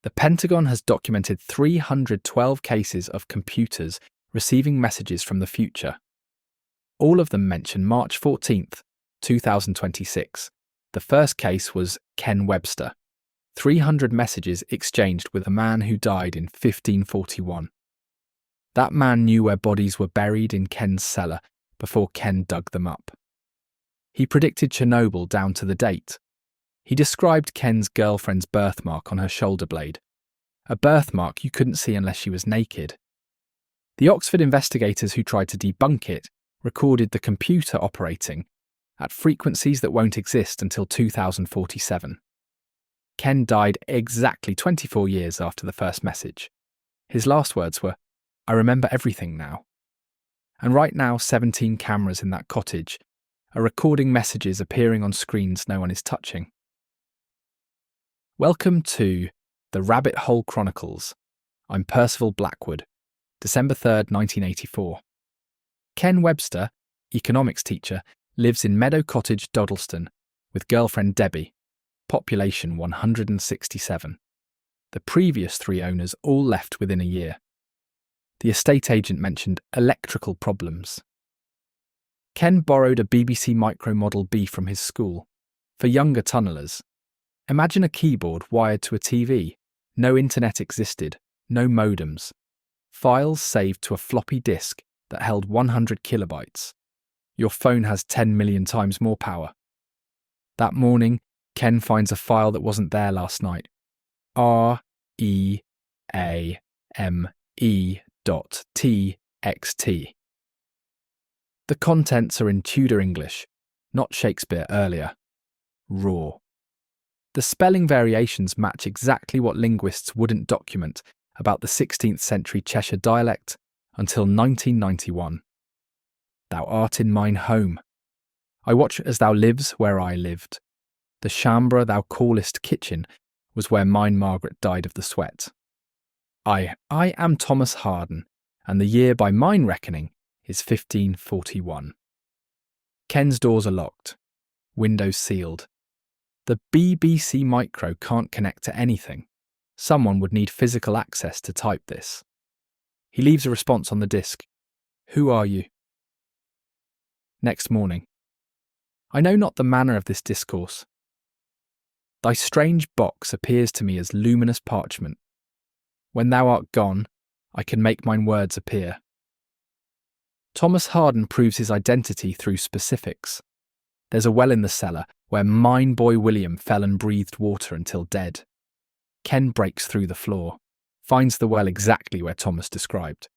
The Pentagon has documented 312 cases of computers receiving messages from the future. All of them mention March 14th, 2026. The first case was Ken Webster. 300 messages exchanged with a man who died in 1541. That man knew where bodies were buried in Ken's cellar before Ken dug them up. He predicted Chernobyl down to the date. He described Ken's girlfriend's birthmark on her shoulder blade, a birthmark you couldn't see unless she was naked. The Oxford investigators who tried to debunk it recorded the computer operating at frequencies that won't exist until 2047. Ken died exactly 24 years after the first message. His last words were, "I remember everything now." And right now, 17 cameras in that cottage are recording messages appearing on screens no one is touching. Welcome to The Rabbit Hole Chronicles. I'm Percival Blackwood, December 3rd, 1984. Ken Webster, economics teacher, lives in Meadow Cottage, Dodleston, with girlfriend Debbie, population 167. The previous 3 owners all left within a year. The estate agent mentioned electrical problems. Ken borrowed a BBC Micro Model B from his school. For younger tunnellers, imagine a keyboard wired to a TV. No internet existed, no modems. Files saved to a floppy disk that held 100 kilobytes. Your phone has 10 million times more power. That morning, Ken finds a file that wasn't there last night. REAME.txt. The contents are in Tudor English, not Shakespeare earlier. Raw. The spelling variations match exactly what linguists wouldn't document about the 16th century Cheshire dialect until 1991. Thou art in mine home. I watch as thou lives where I lived. The chambre thou callest kitchen was where mine Margaret died of the sweat. I am Thomas Harden, and the year by mine reckoning is 1541. Ken's doors are locked, windows sealed. The BBC Micro can't connect to anything. Someone would need physical access to type this. He leaves a response on the disk. Who are you? Next morning. I know not the manner of this discourse. Thy strange box appears to me as luminous parchment. When thou art gone, I can make mine words appear. Thomas Harden proves his identity through specifics. There's a well in the cellar where mine boy William fell and breathed water until dead. Ken breaks through the floor, finds the well exactly where Thomas described.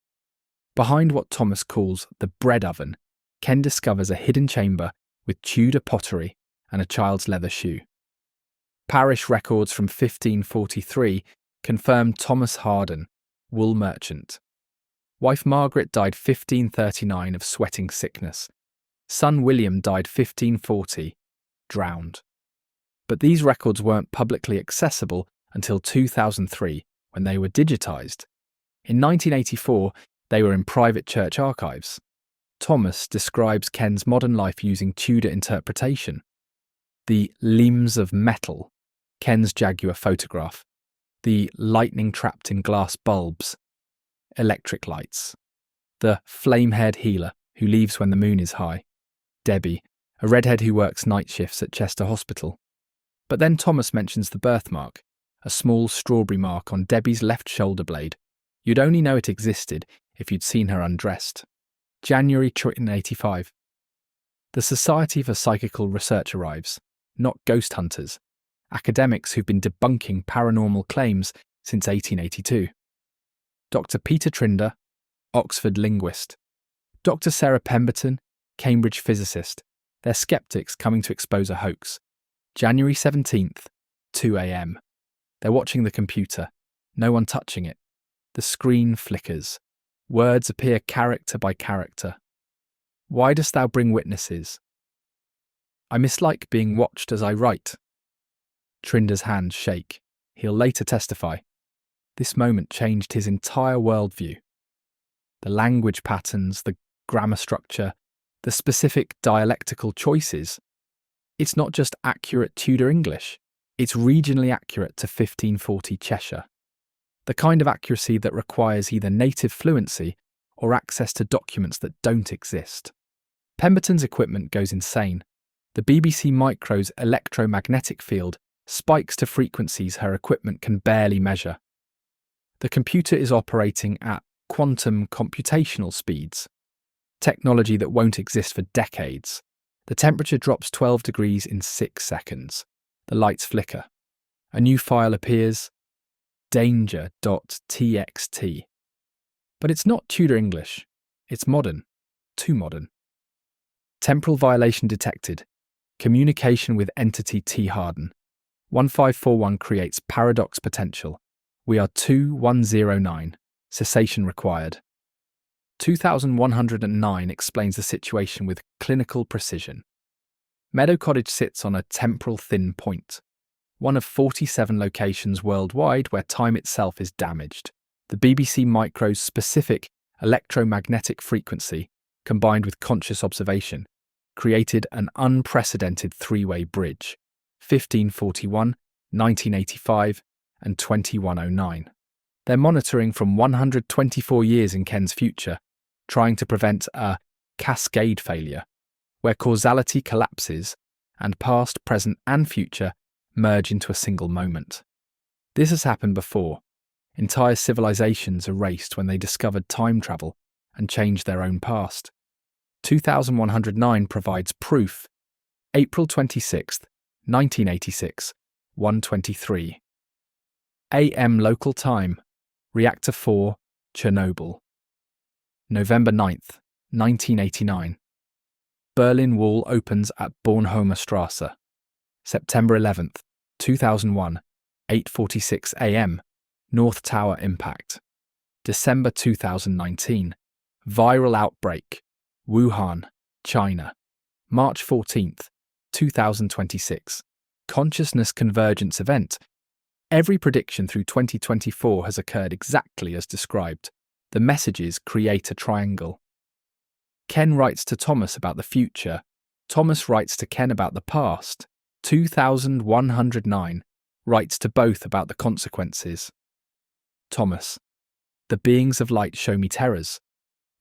Behind what Thomas calls the bread oven, Ken discovers a hidden chamber with Tudor pottery and a child's leather shoe. Parish records from 1543 confirm Thomas Harden, wool merchant. Wife Margaret died 1539 of sweating sickness. Son William died 1540, drowned. But these records weren't publicly accessible until 2003, when they were digitised. In 1984, they were in private church archives. Thomas describes Ken's modern life using Tudor interpretation. The limbs of metal, Ken's Jaguar photograph. The lightning trapped in glass bulbs, electric lights. The flame-haired healer who leaves when the moon is high. Debbie, a redhead who works night shifts at Chester Hospital. But then Thomas mentions the birthmark, a small strawberry mark on Debbie's left shoulder blade. You'd only know it existed if you'd seen her undressed. January 1985. The Society for Psychical Research arrives, not ghost hunters, academics who've been debunking paranormal claims since 1882. Dr. Peter Trinder, Oxford linguist. Dr. Sarah Pemberton, Cambridge physicist. They're skeptics coming to expose a hoax. January 17th, 2 a.m. They're watching the computer, no one touching it. The screen flickers. Words appear character by character. Why dost thou bring witnesses? I mislike being watched as I write. Trinder's hands shake. He'll later testify. This moment changed his entire worldview. The language patterns, the grammar structure, the specific dialectical choices. It's not just accurate Tudor English, it's regionally accurate to 1540 Cheshire. The kind of accuracy that requires either native fluency or access to documents that don't exist. Pemberton's equipment goes insane. The BBC Micro's electromagnetic field spikes to frequencies her equipment can barely measure. The computer is operating at quantum computational speeds, technology that won't exist for decades. The temperature drops 12 degrees in 6 seconds. The lights flicker. A new file appears, danger.txt. But it's not Tudor English. It's modern. Too modern. Temporal violation detected. Communication with entity T. Harden. 1541 creates paradox potential. We are 2109. Cessation required. 2109 explains the situation with clinical precision. Meadow Cottage sits on a temporal thin point, one of 47 locations worldwide where time itself is damaged. The BBC Micro's specific electromagnetic frequency, combined with conscious observation, created an unprecedented three-way bridge, 1541, 1985, and 2109. They're monitoring from 124 years in Ken's future, trying to prevent a cascade failure, where causality collapses and past, present, and future merge into a single moment. This has happened before. Entire civilizations erased when they discovered time travel and changed their own past. 2109 provides proof. April 26, 1986, 1:23 a.m. local time. Reactor 4, Chernobyl. November 9th, 1989. Berlin Wall opens at Bornholmer Strasse. September 11th, 2001, 8:46 a.m. North Tower impact. December 2019. Viral outbreak. Wuhan, China. March 14th, 2026. Consciousness convergence event. Every prediction through 2024 has occurred exactly as described. The messages create a triangle. Ken writes to Thomas about the future. Thomas writes to Ken about the past. 2109 writes to both about the consequences. Thomas. The beings of light show me terrors.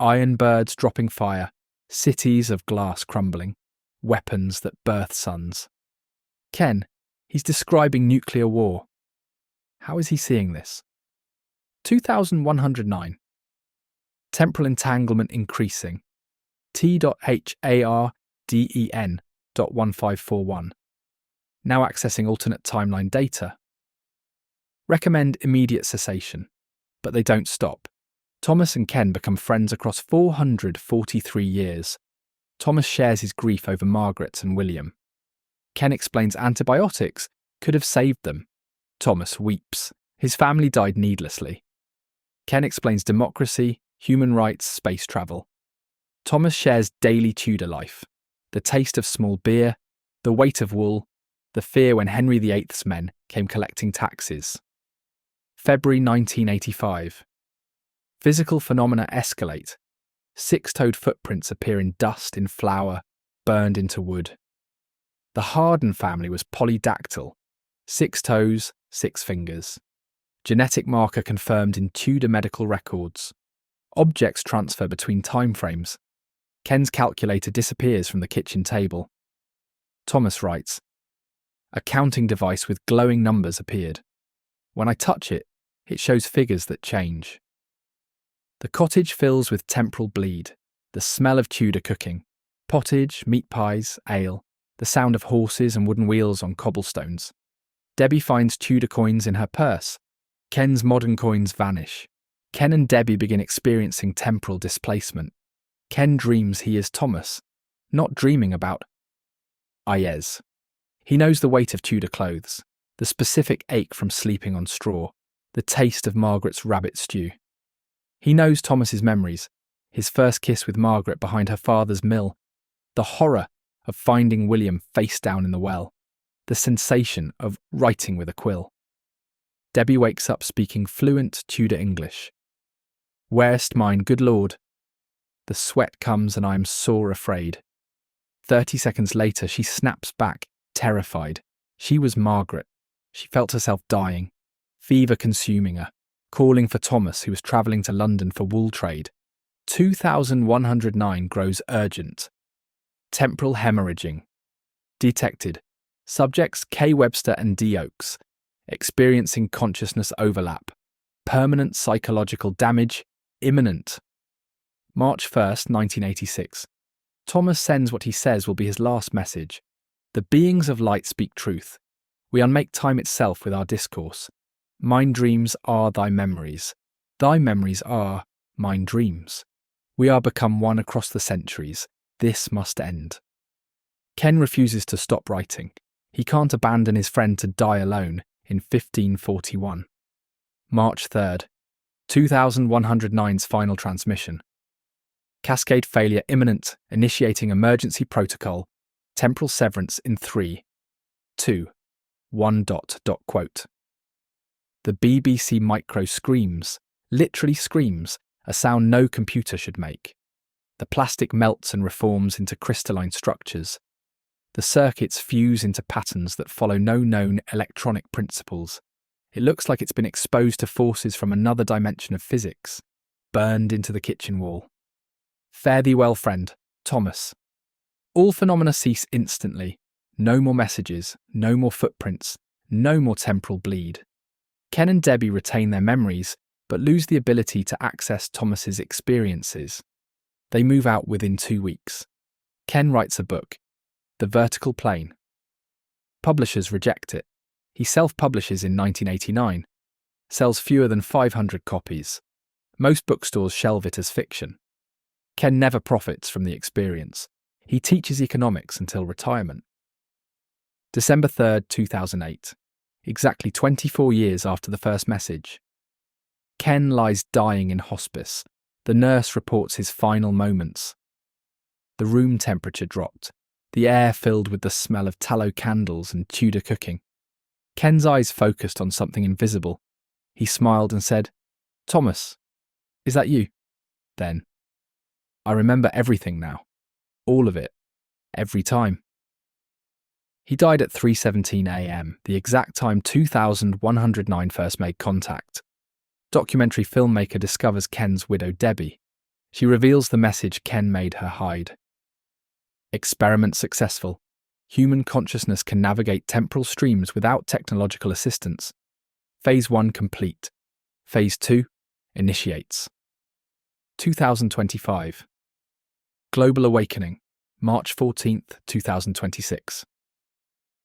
Iron birds dropping fire. Cities of glass crumbling. Weapons that birth suns. Ken. He's describing nuclear war. How is he seeing this? 2109. Temporal entanglement increasing. T.HARDEN.1541. Now accessing alternate timeline data. Recommend immediate cessation, but they don't stop. Thomas and Ken become friends across 443 years. Thomas shares his grief over Margaret and William. Ken explains antibiotics could have saved them. Thomas weeps. His family died needlessly. Ken explains democracy, human rights, space travel. Thomas shares daily Tudor life. The taste of small beer, the weight of wool, the fear when Henry VIII's men came collecting taxes. February 1985. Physical phenomena escalate. Six-toed footprints appear in dust, in flour, burned into wood. The Harden family was polydactyl. 6 toes, 6 fingers. Genetic marker confirmed in Tudor medical records. Objects transfer between timeframes. Ken's calculator disappears from the kitchen table. Thomas writes, a counting device with glowing numbers appeared. When I touch it, it shows figures that change. The cottage fills with temporal bleed, the smell of Tudor cooking, pottage, meat pies, ale, the sound of horses and wooden wheels on cobblestones. Debbie finds Tudor coins in her purse. Ken's modern coins vanish. Ken and Debbie begin experiencing temporal displacement. Ken dreams he is Thomas, not dreaming about Ayez. He knows the weight of Tudor clothes, the specific ache from sleeping on straw, the taste of Margaret's rabbit stew. He knows Thomas's memories, his first kiss with Margaret behind her father's mill, the horror of finding William face down in the well, the sensation of writing with a quill. Debbie wakes up speaking fluent Tudor English. Where'st mine, good Lord? The sweat comes and I am sore afraid. 30 seconds later, she snaps back, terrified. She was Margaret. She felt herself dying, fever consuming her. calling for Thomas, who was travelling to London for wool trade. 2109 grows urgent. Temporal hemorrhaging. Detected. Subjects K. Webster and D. Oakes. Experiencing consciousness overlap. Permanent psychological damage. Imminent. March 1st, 1986. Thomas sends what he says will be his last message. The beings of light speak truth. We unmake time itself with our discourse. Mine dreams are thy memories. Thy memories are mine dreams. We are become one across the centuries. This must end. Ken refuses to stop writing. He can't abandon his friend to die alone in 1541. March 3rd, 2109's final transmission. Cascade failure imminent, initiating emergency protocol, temporal severance in 3, 2, 1. Quote. The BBC Micro screams, literally screams, a sound no computer should make. The plastic melts and reforms into crystalline structures. The circuits fuse into patterns that follow no known electronic principles. It looks like it's been exposed to forces from another dimension of physics, burned into the kitchen wall. Fare thee well, friend, Thomas. All phenomena cease instantly. No more messages, no more footprints, no more temporal bleed. Ken and Debbie retain their memories, but lose the ability to access Thomas's experiences. They move out within 2 weeks. Ken writes a book, The Vertical Plane. Publishers reject it. He self-publishes in 1989, sells fewer than 500 copies. Most bookstores shelve it as fiction. Ken never profits from the experience. He teaches economics until retirement. December 3rd, 2008. Exactly 24 years after the first message. Ken lies dying in hospice. The nurse reports his final moments. The room temperature dropped. The air filled with the smell of tallow candles and Tudor cooking. Ken's eyes focused on something invisible. He smiled and said, "Thomas, is that you?" Then, "I remember everything now. All of it. Every time." He died at 3:17 a.m., the exact time 2109 first made contact. Documentary filmmaker discovers Ken's widow Debbie. She reveals the message Ken made her hide. Experiment successful. Human consciousness can navigate temporal streams without technological assistance. Phase 1 complete. Phase 2 initiates. 2025. Global Awakening, March 14th, 2026.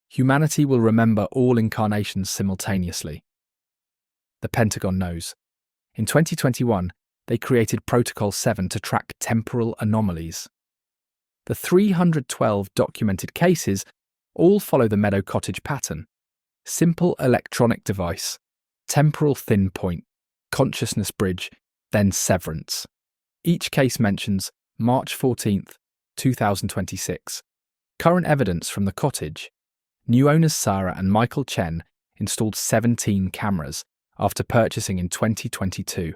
Humanity will remember all incarnations simultaneously. The Pentagon knows. In 2021, they created Protocol 7 to track temporal anomalies. The 312 documented cases all follow the Meadow Cottage pattern. Simple electronic device, temporal thin point, consciousness bridge, then severance. Each case mentions March 14th, 2026. Current evidence from the cottage. New owners Sarah and Michael Chen installed 17 cameras after purchasing in 2022.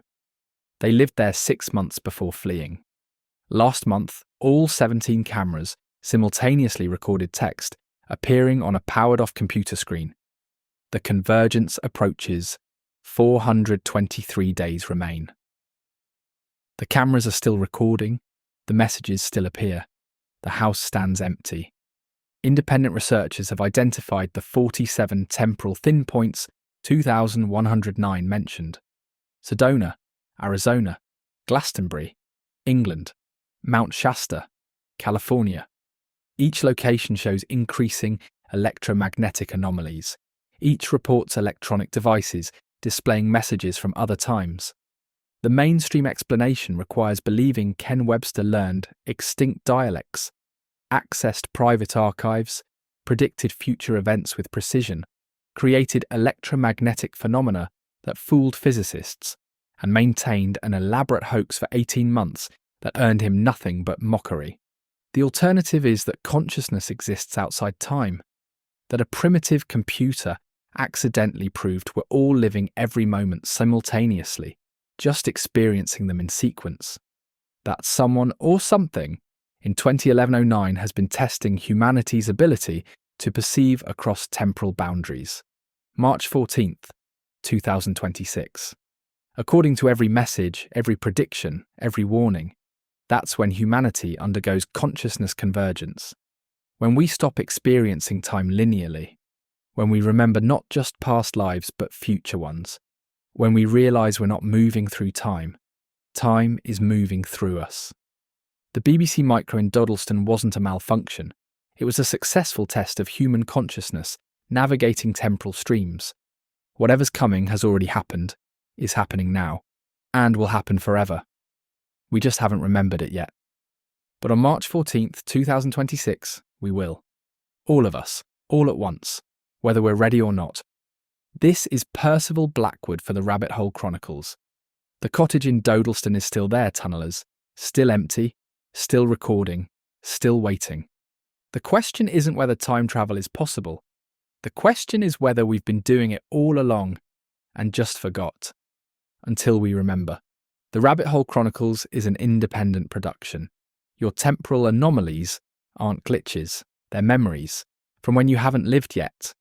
They lived there 6 months before fleeing. Last month, all 17 cameras simultaneously recorded text appearing on a powered-off computer screen. The convergence approaches. 423 days remain. The cameras are still recording. The messages still appear. The house stands empty. Independent researchers have identified the 47 temporal thin points 2109 mentioned. Sedona, Arizona, Glastonbury, England, Mount Shasta, California. Each location shows increasing electromagnetic anomalies. Each reports electronic devices displaying messages from other times. The mainstream explanation requires believing Ken Webster learned extinct dialects, accessed private archives, predicted future events with precision, created electromagnetic phenomena that fooled physicists, and maintained an elaborate hoax for 18 months that earned him nothing but mockery. The alternative is that consciousness exists outside time, that a primitive computer accidentally proved we're all living every moment simultaneously, just experiencing them in sequence. That someone or something in 2011-09 has been testing humanity's ability to perceive across temporal boundaries. March 14th, 2026. According to every message, every prediction, every warning, that's when humanity undergoes consciousness convergence. When we stop experiencing time linearly, when we remember not just past lives but future ones, when we realize we're not moving through time, time is moving through us. The BBC Micro in Dodleston wasn't a malfunction. It was a successful test of human consciousness navigating temporal streams. Whatever's coming has already happened, is happening now, and will happen forever. We just haven't remembered it yet. But on March 14th, 2026, we will. All of us, all at once, whether we're ready or not. This is Percival Blackwood for the Rabbit Hole Chronicles. The cottage in Dodleston is still there, tunnellers, still empty, still recording, still waiting. The question isn't whether time travel is possible. The question is whether we've been doing it all along and just forgot. Until we remember. The Rabbit Hole Chronicles is an independent production. Your temporal anomalies aren't glitches, they're memories from when you haven't lived yet.